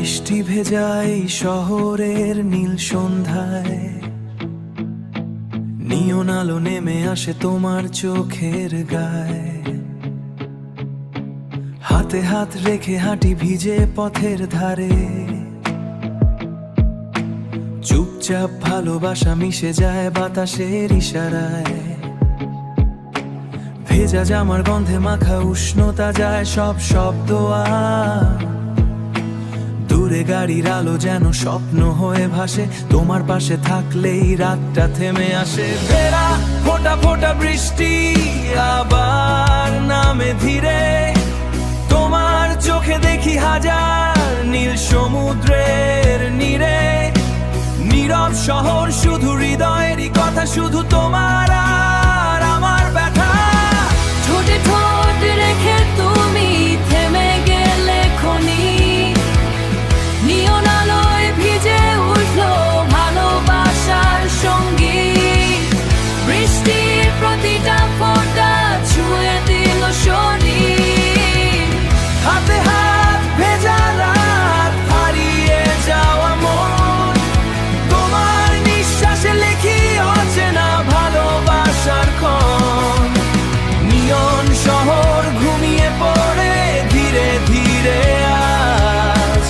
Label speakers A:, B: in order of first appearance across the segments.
A: বৃষ্টি ভেজা এই শহরের নীল সন্ধ্যায় নিয়ন আলো নেমে আসে তোমার চোখের গায়ে। হাতে হাত রেখে হাঁটি ভিজে পথের ধারে, চুপচাপ ভালোবাসা মিশে যায় বাতাসের ইশারায়। ভেজা জামার গন্ধে মাখা উষ্ণতা যায় সব শব্দ আর দূরে গাড়ির আলো যেন স্বপ্ন হয়ে ভাসে। তোমার পাশে থাকলেই রাতটা থেমে আসে। ফেরা ফোঁটা ফোঁটা বৃষ্টি আবার নামে ধীরে, তোমার চোখে দেখি হাজার নীল সমুদ্রের নীরে। নীরব শহর শুধু হৃদয়েরই কথা, শুধু তোমার আর আমার ব্যথা।
B: ঠোঁটে ঠোঁট রেখে তুমি থেমে গেলে খনি, নিয়ন আলোয় ভিজে উঠলো ভালোবাসার সঙ্গী। বৃষ্টির প্রতিটা ফোঁটা ছুঁয়ে দিল শরীর।
A: হাতে হাত ভেজা রাত হারিয়ে যাওয়া মন, তোমার নিঃশ্বাসে লেখি অচেনা ভালোবাসার ক্ষণ। নিয়ন শহর ঘুমিয়ে পড়ে ধীরে ধীরে আজ,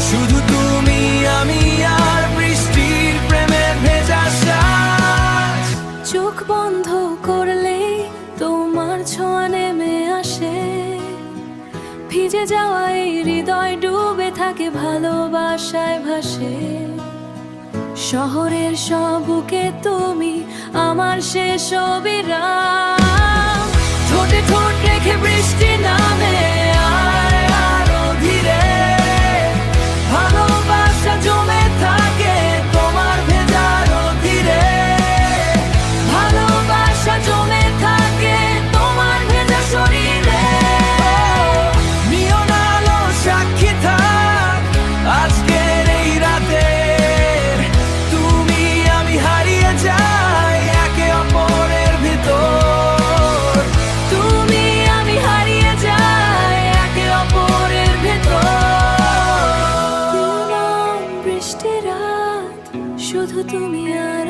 A: শুধু তুমি আমি আর বৃষ্টির প্রেমের ভেজা সাজ।
B: চোখ বন্ধ করলেই তোমার ছোঁয়া নেমে আসে, ভিজে যাওয়া এই হৃদয় ডুবে থাকে ভালোবাসায় ভাসে। শহরের সব বুকে তুমি আমার শেষ অবিরাম। ঠোঁটে ঠোঁট রেখে বৃষ্টি নামে আর আরো ধীরে, ভালোবাসা জমে থাকে তোমার ভেজার ধীরে। ভালোবাসা জমে থাকে তোমার ভেজা শরীরে।
A: নিয়ন আলো সাক্ষী থাক আজকের এই রাতে, তুমি আমি হারিয়ে যাই একে অপরের ভিতর।
B: তুমি আমি হারিয়ে যাই একে অপরের ভেতর। নির্মম বৃষ্টি রাত, শুধু তুমি আর